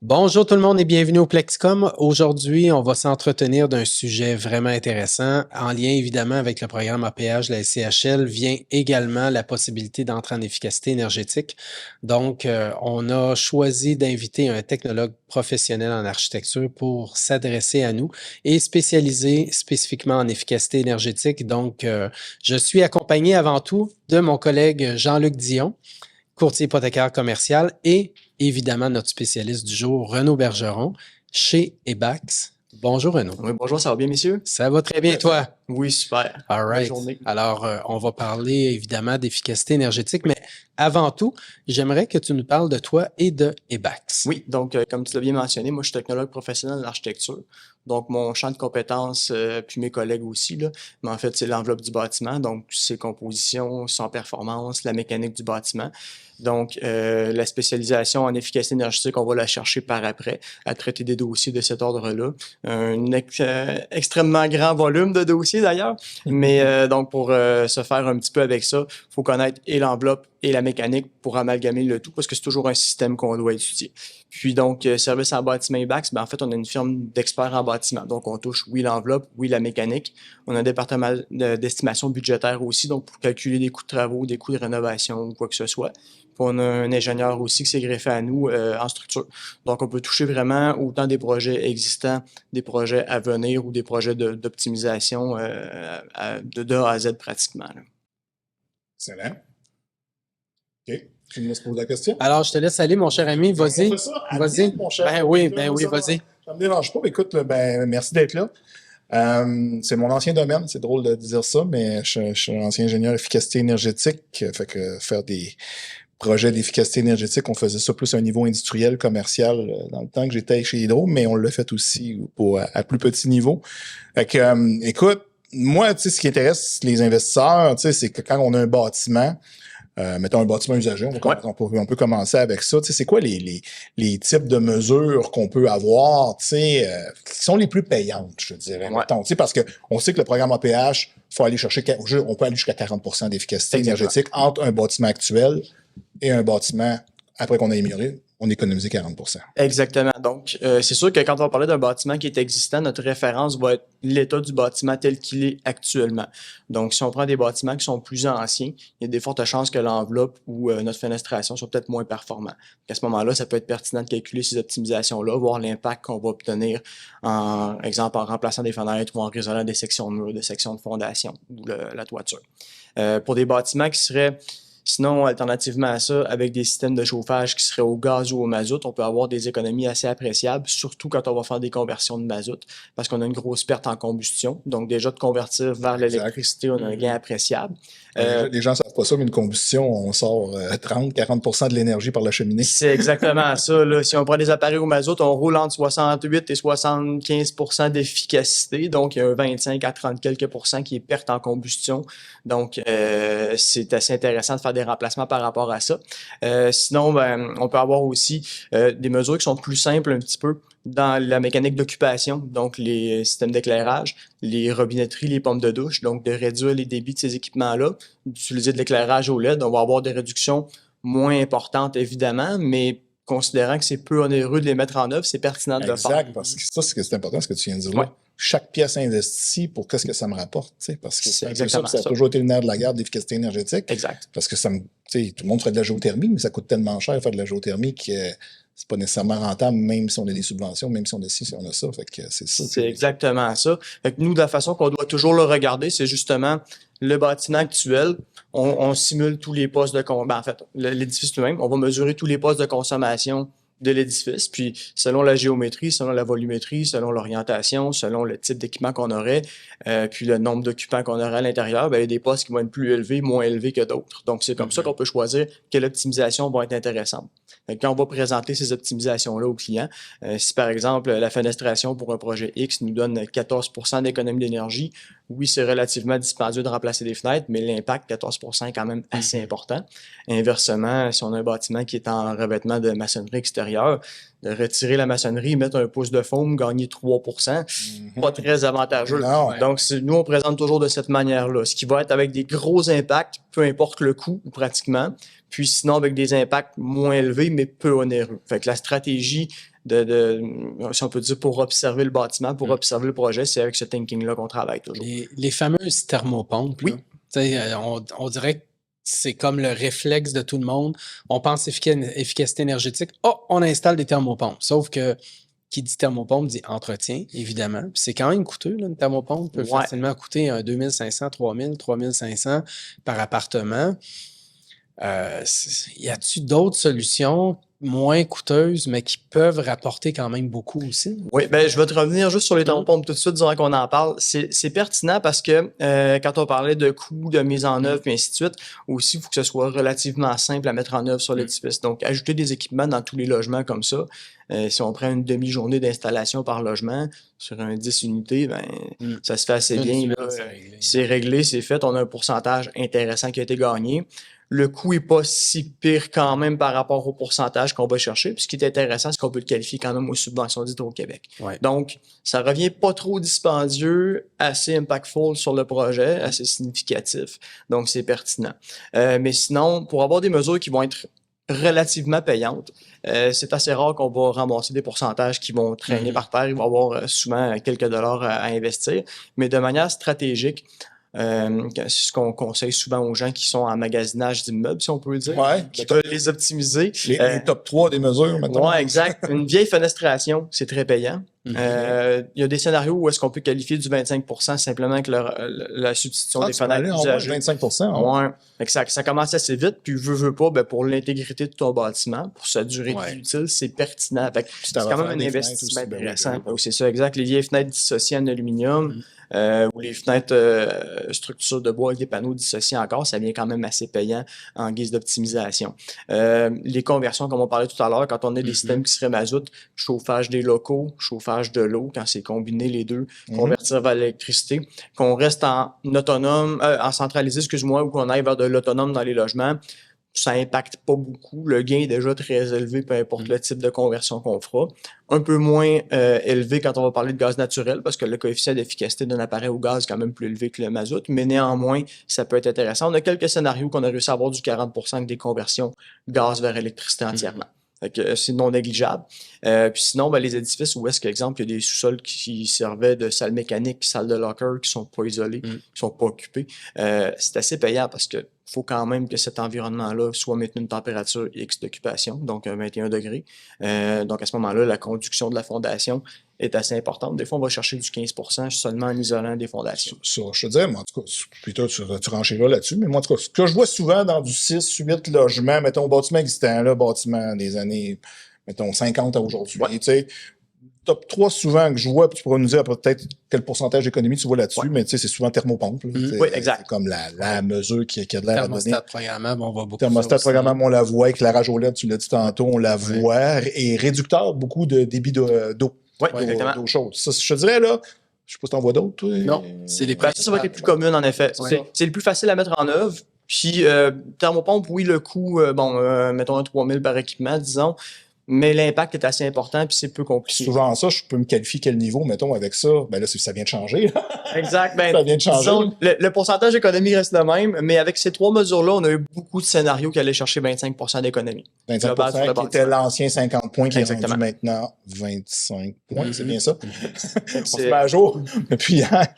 Bonjour tout le monde et bienvenue au Plexcom. Aujourd'hui, on va s'entretenir d'un sujet vraiment intéressant. En lien évidemment avec le programme APH de la SCHL, vient également la possibilité d'entrer en efficacité énergétique. Donc, on a choisi d'inviter un technologue professionnel en architecture pour s'adresser à nous et spécialisé spécifiquement en efficacité énergétique. Donc, je suis accompagné avant tout de mon collègue Jean-Luc Dion, courtier hypothécaire commercial, et évidemment notre spécialiste du jour, Renaud Bergeron, chez EBAX. Bonjour Renaud. Oui, bonjour, ça va bien, messieurs? Ça va très bien, toi? Oui, super. All Bonne right. journée. Alors, on va parler évidemment d'efficacité énergétique, mais avant tout, j'aimerais que tu nous parles de toi et de EBAX. Oui, donc, comme tu l'as bien mentionné, moi, je suis technologue professionnel en architecture. Donc, mon champ de compétences, puis mes collègues aussi, là, mais en fait, c'est l'enveloppe du bâtiment, donc ses compositions, son performance, la mécanique du bâtiment. Donc, la spécialisation en efficacité énergétique, on va la chercher par après, à traiter des dossiers de cet ordre-là. Un extrêmement grand volume de dossiers, d'ailleurs. Mais donc, pour se faire un petit peu avec ça, il faut connaître et l'enveloppe et la mécanique pour amalgamer le tout, parce que c'est toujours un système qu'on doit étudier. Puis donc, service en bâtiment EBAX, ben en fait, on a une firme d'experts en bâtiment. Donc, on touche, oui, l'enveloppe, oui, la mécanique. On a un département d'estimation budgétaire aussi, donc pour calculer des coûts de travaux, des coûts de rénovation ou quoi que ce soit. Puis on a un ingénieur aussi qui s'est greffé à nous en structure. Donc, on peut toucher vraiment autant des projets existants, des projets à venir ou des projets d'optimisation de A à Z pratiquement, là. Excellent. OK. Tu me laisses poser la question? Alors, je te laisse aller, mon cher ami. Vas-y. Vas-y. Mon cher. Ben oui, vas-y. Ça me dérange pas. Écoute, ben, merci d'être là. C'est mon ancien domaine, c'est drôle de dire ça, mais je suis un ancien ingénieur efficacité énergétique. Fait que faire des projets d'efficacité énergétique, on faisait ça plus à un niveau industriel, commercial, dans le temps que j'étais chez Hydro, mais on l'a fait aussi à plus petit niveau. Fait que, écoute, moi, tu sais, ce qui intéresse les investisseurs, tu sais, c'est que quand on a un bâtiment, mettons un bâtiment usagé, on peut commencer avec ça. Tu sais, c'est quoi les types de mesures qu'on peut avoir, tu sais, qui sont les plus payantes, je dirais, mettons, tu sais, parce que on sait que le programme APH, faut aller chercher, on peut aller jusqu'à 40% d'efficacité énergétique entre un bâtiment actuel et un bâtiment après qu'on a amélioré. On économise 40%. Exactement. Donc, c'est sûr que quand on va parler d'un bâtiment qui est existant, notre référence va être l'état du bâtiment tel qu'il est actuellement. Donc, si on prend des bâtiments qui sont plus anciens, il y a des fortes chances que l'enveloppe ou notre fenestration soit peut-être moins performant. À ce moment-là, ça peut être pertinent de calculer ces optimisations-là, voir l'impact qu'on va obtenir, en exemple, en remplaçant des fenêtres ou en résolant des sections de murs, des sections de fondation ou la toiture. Pour des bâtiments qui seraient sinon, alternativement à ça, avec des systèmes de chauffage qui seraient au gaz ou au mazout, on peut avoir des économies assez appréciables, surtout quand on va faire des conversions de mazout, parce qu'on a une grosse perte en combustion. Donc, déjà, de convertir vers l'électricité, on a un gain appréciable. Les gens ne savent pas ça, mais une combustion, on sort 30-40% de l'énergie par la cheminée. C'est exactement ça, là. Si on prend des appareils au mazout, on roule entre 68 et 75% d'efficacité. Donc, il y a un 25 à 30 quelques % qui est perte en combustion. Donc, c'est assez intéressant de faire des remplacements par rapport à ça. Sinon, ben, on peut avoir aussi des mesures qui sont plus simples un petit peu dans la mécanique d'occupation, donc les systèmes d'éclairage, les robinetteries, les pompes de douche, donc de réduire les débits de ces équipements-là, d'utiliser de l'éclairage au LED. On va avoir des réductions moins importantes, évidemment, mais considérant que c'est peu onéreux de les mettre en œuvre, c'est pertinent de le faire. Exact, parce que ça, c'est important ce que tu viens de dire là. Ouais. Chaque pièce investie pour qu'est-ce que ça me rapporte, tu sais, parce que C'est ça exactement a ça. toujours été le nerf de la guerre de l'efficacité énergétique. Exact. Parce que ça me, tu sais, tout le monde ferait de la géothermie, mais ça coûte tellement cher de faire de la géothermie que c'est pas nécessairement rentable, même si on a des subventions, même si on a ci, si on a ça. Fait que c'est ça. C'est exactement ça. Fait que nous, de la façon qu'on doit toujours le regarder, c'est justement le bâtiment actuel. On simule tous les postes de consommation. Ben, en fait, l'édifice lui-même, on va mesurer tous les postes de consommation de l'édifice, puis selon la géométrie, selon la volumétrie, selon l'orientation, selon le type d'équipement qu'on aurait, puis le nombre d'occupants qu'on aurait à l'intérieur, ben, il y a des postes qui vont être plus élevés, moins élevés que d'autres. Donc, c'est comme ça qu'on peut choisir quelle optimisation va être intéressante. Quand on va présenter ces optimisations-là aux clients, si par exemple la fenestration pour un projet X nous donne 14% d'économie d'énergie, oui, c'est relativement dispendieux de remplacer des fenêtres, mais l'impact, 14% est quand même assez important. Inversement, si on a un bâtiment qui est en revêtement de maçonnerie extérieure, de retirer la maçonnerie, mettre un pouce de foam, gagner 3%, pas très avantageux. Non. Donc, nous, on présente toujours de cette manière-là, ce qui va être avec des gros impacts, peu importe le coût, pratiquement, puis sinon avec des impacts moins élevés, mais peu onéreux. Fait que la stratégie si on peut dire, pour observer le bâtiment, pour observer le projet, c'est avec ce thinking-là qu'on travaille toujours. Les fameuses thermopompes, Oui. là, tu sais, on dirait que c'est comme le réflexe de tout le monde. On pense efficacité énergétique. Oh, on installe des thermopompes. Sauf que qui dit thermopompe dit entretien, évidemment. Puis c'est quand même coûteux, là, une thermopompe peut Ouais. facilement coûter 2500, 3000, 3500 par appartement. Y a-t-il d'autres solutions moins coûteuses, mais qui peuvent rapporter quand même beaucoup aussi? Oui, ben je vais te revenir juste sur les thermopompes tout de suite durant qu'on en parle. C'est pertinent parce que quand on parlait de coûts, de mise en œuvre, et ainsi de suite, aussi, il faut que ce soit relativement simple à mettre en œuvre sur l'édifice. Donc, ajouter des équipements dans tous les logements comme ça, si on prend une demi-journée d'installation par logement sur un 10 unités, ben ça se fait assez bien. Là. C'est réglé, c'est fait. On a un pourcentage intéressant qui a été gagné. Le coût est pas si pire quand même par rapport au pourcentage qu'on va chercher. Puis ce qui est intéressant, c'est qu'on peut le qualifier quand même aux subventions d'Hydro-Québec. Ouais. Donc, ça revient pas trop dispendieux, assez impactful sur le projet, assez significatif. Donc, c'est pertinent. Mais sinon, pour avoir des mesures qui vont être relativement payantes, c'est assez rare qu'on va ramasser des pourcentages qui vont traîner par terre. Il va y avoir souvent quelques dollars à investir. Mais de manière stratégique, c'est ce qu'on conseille souvent aux gens qui sont en magasinage d'immeubles, si on peut dire, qui veulent les optimiser. Les top 3 des mesures, maintenant. Oui, exact. Une vieille fenestration, c'est très payant. Il y a des scénarios où est-ce qu'on peut qualifier du 25% simplement avec la substitution des fenêtres usagées. 25%. Ouais. Ça commence assez vite, puis veux pas, ben, pour l'intégrité de ton bâtiment, pour sa durée de vie utile, c'est pertinent. C'est quand même un investissement intéressant. C'est ça, exact. Les vieilles fenêtres dissociées en aluminium, ou les fenêtres structures de bois avec des panneaux dissociés encore, ça vient quand même assez payant en guise d'optimisation. Les conversions, comme on parlait tout à l'heure, quand on a des systèmes qui seraient mazout, chauffage des locaux, chauffage de l'eau, quand c'est combiné les deux, convertir vers l'électricité, qu'on reste en autonome, en centralisé, excuse-moi, ou qu'on aille vers de l'autonome dans les logements, ça impacte pas beaucoup. Le gain est déjà très élevé, peu importe le type de conversion qu'on fera. Un peu moins élevé quand on va parler de gaz naturel, parce que le coefficient d'efficacité d'un appareil au gaz est quand même plus élevé que le mazout, mais néanmoins, ça peut être intéressant. On a quelques scénarios qu'on a réussi à avoir du 40% avec des conversions gaz vers électricité entièrement. Fait que c'est non négligeable. Puis sinon, ben, les édifices où est-ce qu'exemple, il y a des sous-sols qui servaient de salle mécanique, salle de locker, qui sont pas isolés, qui sont pas occupés, c'est assez payant parce que faut quand même que cet environnement-là soit maintenu une température X d'occupation, donc 21 degrés. Donc à ce moment-là, la conduction de la fondation est assez importante. Des fois, on va chercher du 15% seulement en isolant des fondations. Ça, je te disais, moi, en tout cas, plutôt tu rencheras là-dessus, mais moi, en tout cas, ce que je vois souvent dans du 6-8 logements, mettons, bâtiment existant, là, bâtiment des années, mettons, 50 à aujourd'hui, tu sais, top 3 souvent que je vois, puis tu pourras nous dire peut-être quel pourcentage d'économie tu vois là-dessus, mais tu sais, c'est souvent thermopompe. Oui, exact. C'est comme la mesure qui a de l'air à donner. Thermostat programmable, on voit beaucoup. Thermostat programmable, on la voit. Éclairage OLED, tu l'as dit tantôt, on la voit. Et réducteur, beaucoup de débit d'eau. Oui, exactement. D'eau chaude. Ça, je te dirais, là, je sais pas si t'en vois d'autres, toi. Non, c'est les ça va être les plus communes, en effet. C'est le plus facile à mettre en œuvre. Puis, thermopompe, oui, le coût, mettons un 3000 par équipement, disons. Mais l'impact est assez important, puis c'est peu compliqué. Souvent, ça, je peux me qualifier quel niveau, mettons, avec ça? Ben là, ça vient de changer. Exact. Ben, ça vient de changer. Disons, le pourcentage d'économie reste le même, mais avec ces 3 mesures-là, on a eu beaucoup de scénarios qui allaient chercher 25% d'économie. 25% qui était l'ancien 50 points, qui est rendu maintenant 25 points. C'est bien ça? On se met à jour depuis hier.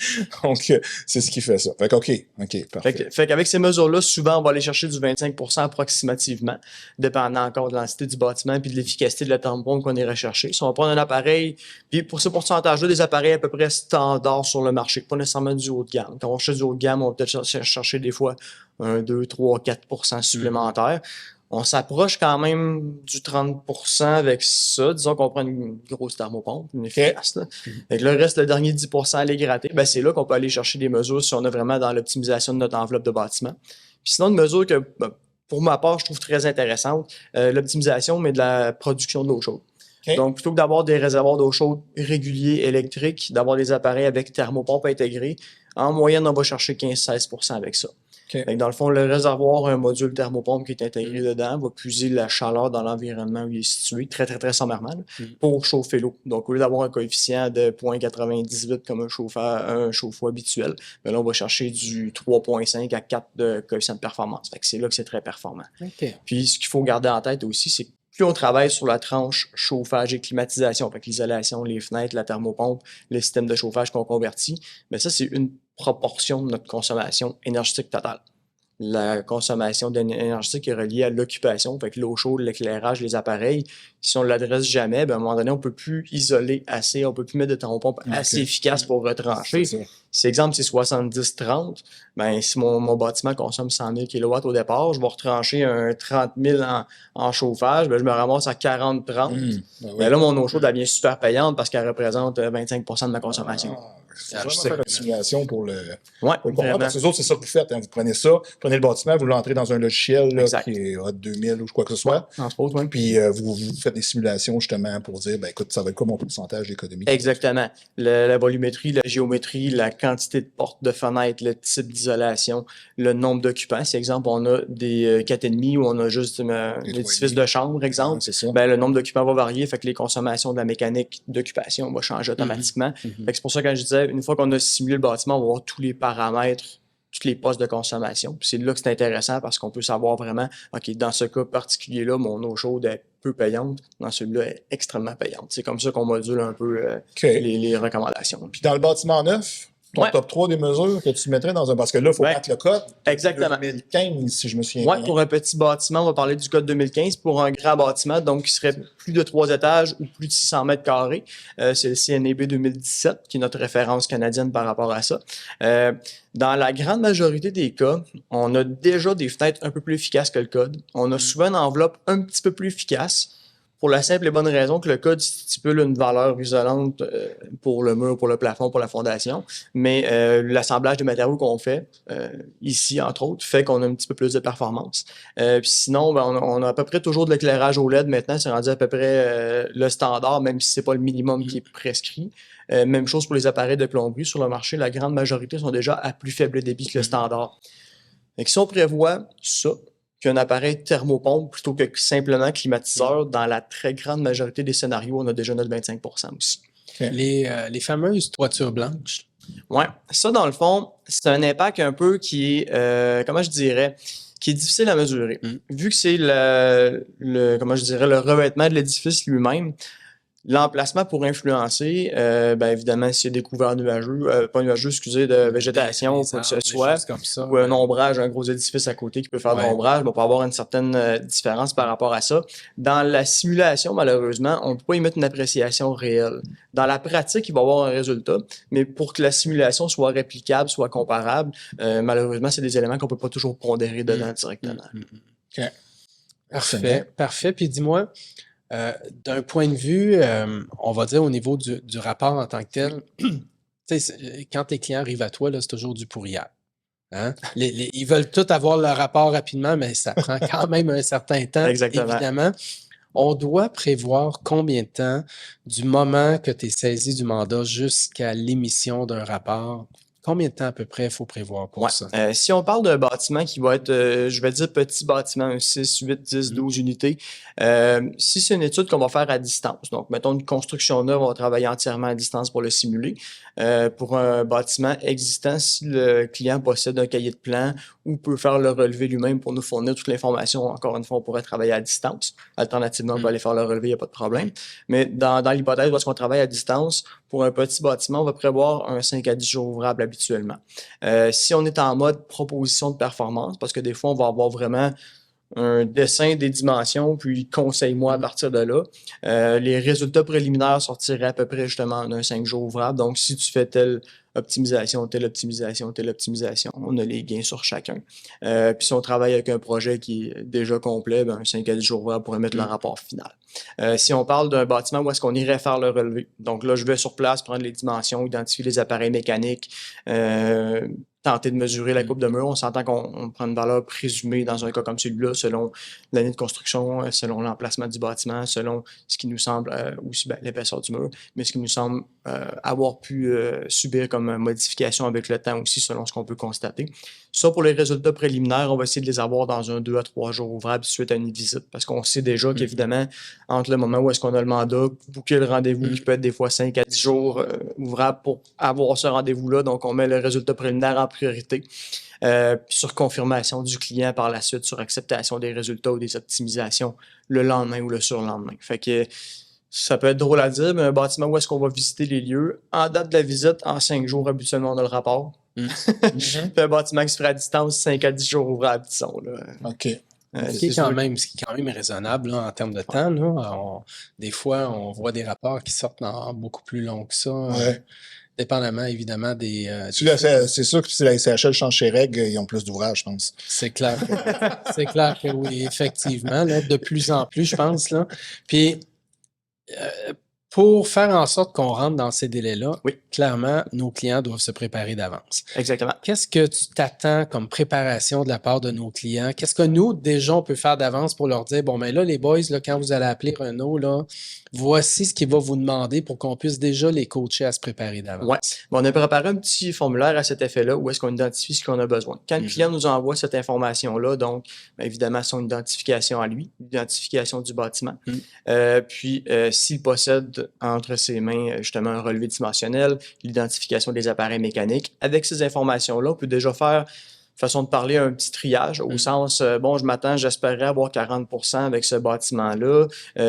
Donc, c'est ce qui fait ça. Fait que, OK, parfait. Fait qu'avec ces mesures-là, souvent, on va aller chercher du 25% approximativement, dépendant encore de l'entité du bâtiment puis de l'efficacité de la thermopompe qu'on est recherché. Si on va prendre un appareil, puis pour ce pourcentage-là, des appareils à peu près standards sur le marché, pas nécessairement du haut de gamme. Quand on cherche du haut de gamme, on va peut-être chercher des fois 1, 2, 3, 4% supplémentaires. On s'approche quand même du 30% avec ça. Disons qu'on prend une grosse thermopompe, une efficace. Fait que le reste, le dernier 10% à aller gratter, ben c'est là qu'on peut aller chercher des mesures si on est vraiment dans l'optimisation de notre enveloppe de bâtiment. Puis sinon, une mesure que, pour ma part, je trouve très intéressante, l'optimisation, mais de la production d'eau chaude. Donc, plutôt que d'avoir des réservoirs d'eau chaude réguliers, électriques, d'avoir des appareils avec thermopompe intégrés, en moyenne, on va chercher 15-16% avec ça. Fait que dans le fond, le réservoir a un module thermopompe qui est intégré dedans, va puiser la chaleur dans l'environnement où il est situé, très, très, très sommairement, pour chauffer l'eau. Donc, au lieu d'avoir un coefficient de 0,98 comme un chauffe-eau habituel, ben là, on va chercher du 3,5 à 4 de coefficient de performance. Fait que c'est là que c'est très performant. Puis, ce qu'il faut garder en tête aussi, c'est plus on travaille sur la tranche chauffage et climatisation, avec l'isolation, les fenêtres, la thermopompe, le système de chauffage qu'on convertit, mais ça, c'est une proportion de notre consommation énergétique totale. La consommation énergétique est reliée à l'occupation, fait que l'eau chaude, l'éclairage, les appareils. Si on ne l'adresse jamais, ben à un moment donné, on ne peut plus isoler assez, on ne peut plus mettre de thermopompe assez efficace pour retrancher. Si exemple, c'est 70-30, ben si mon bâtiment consomme 100 000 kW au départ, je vais retrancher un 30 000 en chauffage, ben je me ramasse à 40-30. Ben là, mon eau chaude devient super payante parce qu'elle représente 25 % de ma consommation. Il faut vraiment faire une simulation pour le comprendre. Parce que les autres, c'est ça que vous faites. Hein. Vous prenez ça, vous prenez le bâtiment, vous l'entrez dans un logiciel là, qui est Hot 2000 ou quoi que ce soit. Puis vous faites des simulations justement pour dire, ben écoute, ça va être quoi mon pourcentage d'économie? Exactement. La volumétrie, la géométrie, la quantité de portes, de fenêtres, le type d'isolation, le nombre d'occupants. Si, exemple, on a des 4,5 où on a juste un édifice de chambre, exemple, ben, le nombre d'occupants va varier, fait que les consommations de la mécanique d'occupation va changer automatiquement. Fait que c'est pour ça que quand je disais, une fois qu'on a simulé le bâtiment, on va voir tous les paramètres, tous les postes de consommation. Puis c'est là que c'est intéressant parce qu'on peut savoir vraiment, OK, dans ce cas particulier-là, mon eau chaude est peu payante, dans celui-là, elle est extrêmement payante. C'est comme ça qu'on module un peu les recommandations. Puis dans le bâtiment neuf, ton top 3 des mesures que tu mettrais dans un... Parce que là, il faut battre le code. Exactement. 2015, si je me souviens bien. Pour un petit bâtiment, on va parler du code 2015. Pour un grand bâtiment, donc qui serait plus de 3 étages ou plus de 600 mètres carrés, c'est le CNEB 2017, qui est notre référence canadienne par rapport à ça. Dans la grande majorité des cas, on a déjà des fenêtres un peu plus efficaces que le code. On a souvent une enveloppe un petit peu plus efficace, pour la simple et bonne raison que le code stipule une valeur isolante pour le mur, pour le plafond, pour la fondation. Mais l'assemblage de matériaux qu'on fait, ici, entre autres, fait qu'on a un petit peu plus de performance. Puis sinon, ben, on a à peu près toujours de l'éclairage au LED maintenant. C'est rendu à peu près le standard, même si c'est pas le minimum qui est prescrit. Même chose pour les appareils de plomberie. Sur le marché, la grande majorité sont déjà à plus faible débit que le standard. Donc, si on prévoit ça, qu'un appareil thermopompe plutôt que simplement climatiseur, dans la très grande majorité des scénarios, on a déjà notre 25 % aussi. Les fameuses toitures blanches. Ouais, ça dans le fond, c'est un impact un peu qui est, comment je dirais, qui est difficile à mesurer. Vu que c'est comment je dirais, le revêtement de l'édifice lui-même, l'emplacement pour influencer, ben évidemment, s'il y a des couverts nuageux, pas nuageux, excusez, de végétation ou quoi que ce soit, ou un ombrage, un gros édifice à côté qui peut faire de l'ombrage, on peut avoir une certaine différence par rapport à ça. Dans la simulation, malheureusement, on ne peut pas y mettre une appréciation réelle. Dans la pratique, il va y avoir un résultat, mais pour que la simulation soit réplicable, soit comparable, malheureusement, c'est des éléments qu'on peut pas toujours pondérer dedans directement. Parfait. Puis dis-moi, d'un point de vue, on va dire au niveau du rapport en tant que tel, quand les clients arrivent à toi, là, c'est toujours du pourriable. Hein? Ils veulent tous avoir le rapport rapidement, mais ça prend quand même un certain temps. Exactement. Évidemment. On doit prévoir combien de temps du moment que tu es saisi du mandat jusqu'à l'émission d'un rapport? Combien de temps à peu près il faut prévoir pour ça? Si on parle d'un bâtiment qui va être, je vais dire petit bâtiment, un 6, 8, 10, 12 unités, si c'est une étude qu'on va faire à distance, donc mettons une construction neuve, on va travailler entièrement à distance pour le simuler. Pour un bâtiment existant, si le client possède un cahier de plan ou peut faire le relevé lui-même pour nous fournir toute l'information, encore une fois, on pourrait travailler à distance. Alternativement, on peut aller faire le relevé, il n'y a pas de problème. Mais dans l'hypothèse où est-ce qu'on travaille à distance, pour un petit bâtiment, on va prévoir un 5 à 10 jours ouvrables habituellement. Si on est en mode proposition de performance, parce que des fois, on va avoir vraiment un dessin des dimensions, puis conseille-moi à partir de là. Les résultats préliminaires sortiraient à peu près justement d'un 5 jours ouvrables. Donc, si tu fais telle optimisation, telle optimisation, telle optimisation, on a les gains sur chacun. Puis si on travaille avec un projet qui est déjà complet, ben, un 5 à 10 jours ouvrables pour émettre le rapport final. Si on parle d'un bâtiment où est-ce qu'on irait faire le relevé, donc là, je vais sur place prendre les dimensions, identifier les appareils mécaniques, tenter de mesurer la coupe de mur. On s'entend qu'on prend une valeur présumée dans un cas comme celui-là, selon l'année de construction, selon l'emplacement du bâtiment, selon ce qui nous semble aussi l'épaisseur du mur, mais ce qui nous semble avoir pu subir comme modification avec le temps aussi, selon ce qu'on peut constater. Ça, pour les résultats préliminaires, on va essayer de les avoir dans un 2 à 3 jours ouvrables suite à une visite, parce qu'on sait déjà qu'évidemment, entre le moment où est-ce qu'on a le mandat, booker le rendez-vous, qui peut être des fois 5 à 10 jours ouvrables pour avoir ce rendez-vous-là, donc on met le résultat préliminaire en priorité. puis sur confirmation du client par la suite, sur acceptation des résultats ou des optimisations le lendemain ou le surlendemain. Fait que ça peut être drôle à dire, mais un bâtiment où est-ce qu'on va visiter les lieux, en date de la visite, en 5 jours, habituellement, on a le rapport. Puis un bâtiment qui se ferait à distance, 5 à 10 jours ouvrables, disons. Là. OK. Ce qui est quand même raisonnable là, en termes de temps. Là. Des fois, on voit des rapports qui sortent en beaucoup plus long que ça. Dépendamment, évidemment, des... c'est sûr que si la SCHL change ses règles, ils ont plus d'ouvrages, je pense. C'est clair. C'est clair que oui, effectivement. Là, de plus en plus, je pense. Là. Puis, pour faire en sorte qu'on rentre dans ces délais-là, clairement, nos clients doivent se préparer d'avance. Exactement. Qu'est-ce que tu t'attends comme préparation de la part de nos clients? Qu'est-ce que nous, déjà, on peut faire d'avance pour leur dire, bon, ben là, les boys, là, quand vous allez appeler Renaud, là, voici ce qu'il va vous demander pour qu'on puisse déjà les coacher à se préparer d'avance. Oui. Bon, on a préparé un petit formulaire à cet effet-là où est-ce qu'on identifie ce qu'on a besoin. Quand le client nous envoie cette information-là, donc, bien évidemment, son identification à lui, l'identification du bâtiment, puis s'il possède entre ses mains, justement, un relevé dimensionnel, l'identification des appareils mécaniques. Avec ces informations-là, on peut déjà faire, façon de parler, un petit triage, au sens, bon, j'espérais avoir 40% avec ce bâtiment-là,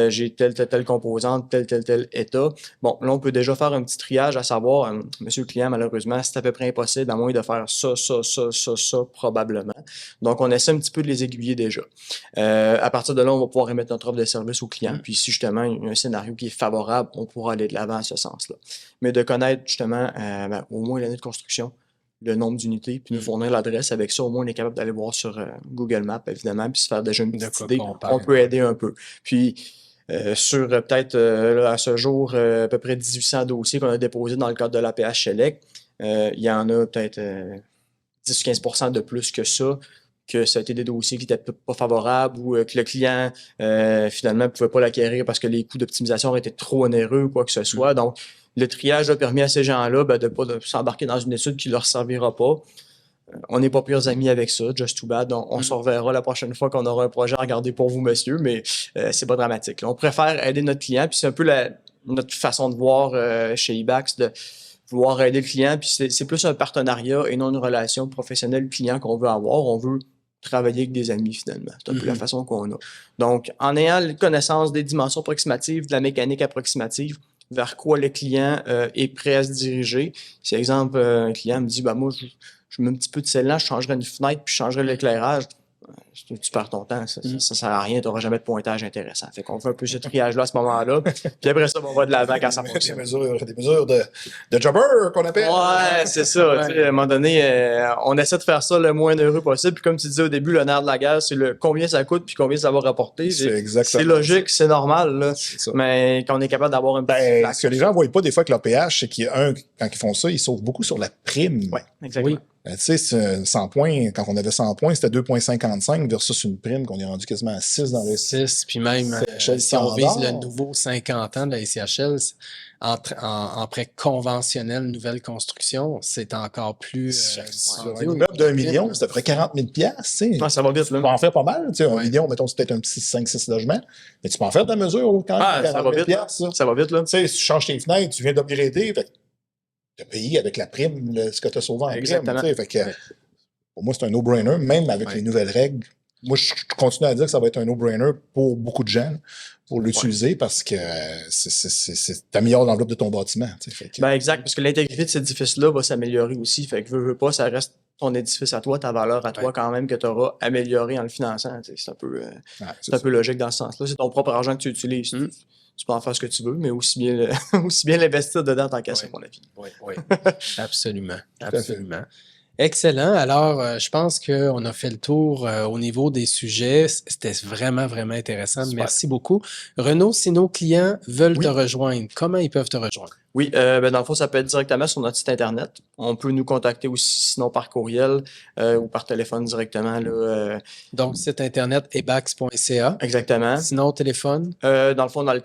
j'ai telle composante, tel état. Bon, là, on peut déjà faire un petit triage à savoir, monsieur le client, malheureusement, c'est à peu près impossible, à moins de faire ça, probablement. Donc, on essaie un petit peu de les aiguiller déjà. À partir de là, on va pouvoir remettre notre offre de service au client, puis si justement, il y a un scénario qui est favorable, on pourra aller de l'avant à ce sens-là. Mais de connaître, justement, au moins l'année de construction, le nombre d'unités, puis nous fournir l'adresse. Avec ça, au moins, on est capable d'aller voir sur Google Maps, évidemment, puis se faire déjà une petite idée. On peut aider un peu. Puis, sur peut-être, à ce jour, à peu près 1800 dossiers qu'on a déposés dans le cadre de l'APH Select, il y en a peut-être 10-15% de plus que ça a été des dossiers qui n'étaient pas favorables ou que le client, finalement, ne pouvait pas l'acquérir parce que les coûts d'optimisation auraient été trop onéreux ou quoi que ce soit. Donc, le triage a permis à ces gens-là de ne pas s'embarquer dans une étude qui ne leur servira pas. On n'est pas pires amis avec ça, just too bad. On se reverra la prochaine fois qu'on aura un projet à regarder pour vous, monsieur, mais c'est pas dramatique. Là, on préfère aider notre client, puis c'est un peu notre façon de voir chez IBAX, de vouloir aider le client, puis c'est plus un partenariat et non une relation professionnelle-client qu'on veut avoir. On veut travailler avec des amis, finalement. C'est un peu la façon qu'on a. Donc, en ayant connaissance des dimensions approximatives, de la mécanique approximative, vers quoi le client est prêt à se diriger. Si, exemple, un client me dit, moi, je mets un petit peu de scellant, je changerai une fenêtre, puis je changerai l'éclairage. Tu perds ton temps, ça sert à rien, tu n'auras jamais de pointage intéressant. Fait qu'on fait un peu ce triage-là à ce moment-là, puis après ça, on va de l'avant quand ça fonctionne. Des mesures de jobber qu'on appelle. Ouais, c'est ça. À un moment donné, on essaie de faire ça le moins heureux possible. Puis comme tu disais au début, le nerf de la guerre, c'est combien ça coûte puis combien ça va rapporter. C'est logique, c'est normal. Là. Mais quand on est capable d'avoir un petit ce que les gens ne voient pas des fois avec leur pH, c'est qu'il y a quand ils font ça, ils sauvent beaucoup sur la prime. Oui, exactement. Oui. Tu sais, 100 points, quand on avait 100 points, c'était 2,55 versus une prime qu'on est rendu quasiment à 6 dans les 6. Puis même, si on vise le nouveau 50 ans de la SCHL, en prêt conventionnel, nouvelle construction, c'est encore plus... un immeuble d'1 million, c'est à peu près 40 000 $. Ça va vite. Là. Tu peux en faire pas mal. Tu sais, 1 million, mettons, c'est peut-être un petit 5-6 logements. Mais tu peux en faire de la mesure quand même. Ça va vite. Ça va vite. Là. Tu sais, si tu changes tes fenêtres, tu viens d'upgrader, tu as payé avec la prime ce que tu as sauvé en Exactement. prime. Fait que, pour moi, c'est un no-brainer, même avec les nouvelles règles. Moi, je continue à dire que ça va être un no-brainer pour beaucoup de gens pour l'utiliser parce que t'améliores l'enveloppe de ton bâtiment. Fait que... exact, parce que l'intégrité de cet édifice-là va s'améliorer aussi. Fait que veux pas, ça reste ton édifice à toi, ta valeur à toi quand même que tu auras amélioré en le finançant. C'est un peu logique dans ce sens-là. C'est ton propre argent que tu utilises. Tu peux en faire ce que tu veux, mais aussi bien l'investir dedans tant qu'à ça, à mon avis. Oui. Absolument. Excellent. Alors, je pense qu'on a fait le tour au niveau des sujets. C'était vraiment, vraiment intéressant. Super. Merci beaucoup. Renaud, si nos clients veulent te rejoindre, comment ils peuvent te rejoindre? Oui, dans le fond, ça peut être directement sur notre site Internet. On peut nous contacter aussi, sinon par courriel ou par téléphone directement. Là, Donc, site Internet ebax.ca. Exactement. Sinon, téléphone? Dans le fond, dans le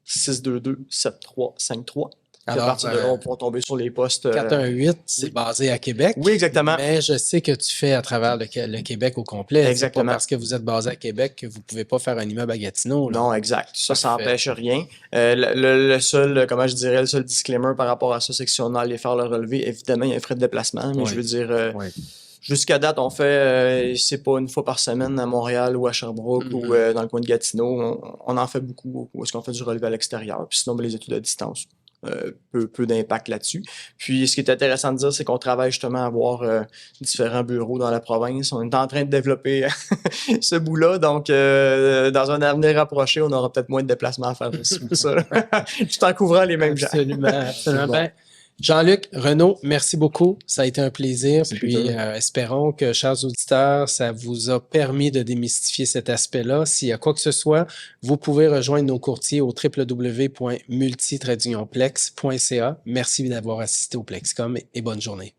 418-622-7353. Alors, à partir de là, on pourra tomber sur les postes. 418, c'est basé à Québec. Oui, exactement. Mais je sais que tu fais à travers le Québec au complet. Exactement. C'est pas parce que vous êtes basé à Québec que vous ne pouvez pas faire un immeuble à Gatineau. Là. Non, exact. Ça n'empêche rien. Le seul, comment je dirais, le seul disclaimer par rapport à ça, c'est que si on allait faire le relevé, évidemment, il y a un frais de déplacement. Mais je veux dire, Jusqu'à date, on fait, c'est pas une fois par semaine à Montréal ou à Sherbrooke ou dans le coin de Gatineau. On en fait beaucoup où est-ce qu'on fait du relevé à l'extérieur. Puis sinon, ben, les études à distance. Peu d'impact là-dessus. Puis, ce qui est intéressant de dire, c'est qu'on travaille justement à avoir différents bureaux dans la province. On est en train de développer ce bout-là. Donc, dans un avenir rapproché, on aura peut-être moins de déplacements à faire aussi pour ça. Tout en couvrant les mêmes gens. Absolument, absolument. Ben, Jean-Luc, Renaud, merci beaucoup. Ça a été un plaisir. Puis, espérons que, chers auditeurs, ça vous a permis de démystifier cet aspect-là. S'il y a quoi que ce soit, vous pouvez rejoindre nos courtiers au www.multi-plex.ca. Merci d'avoir assisté au Plexcom et bonne journée.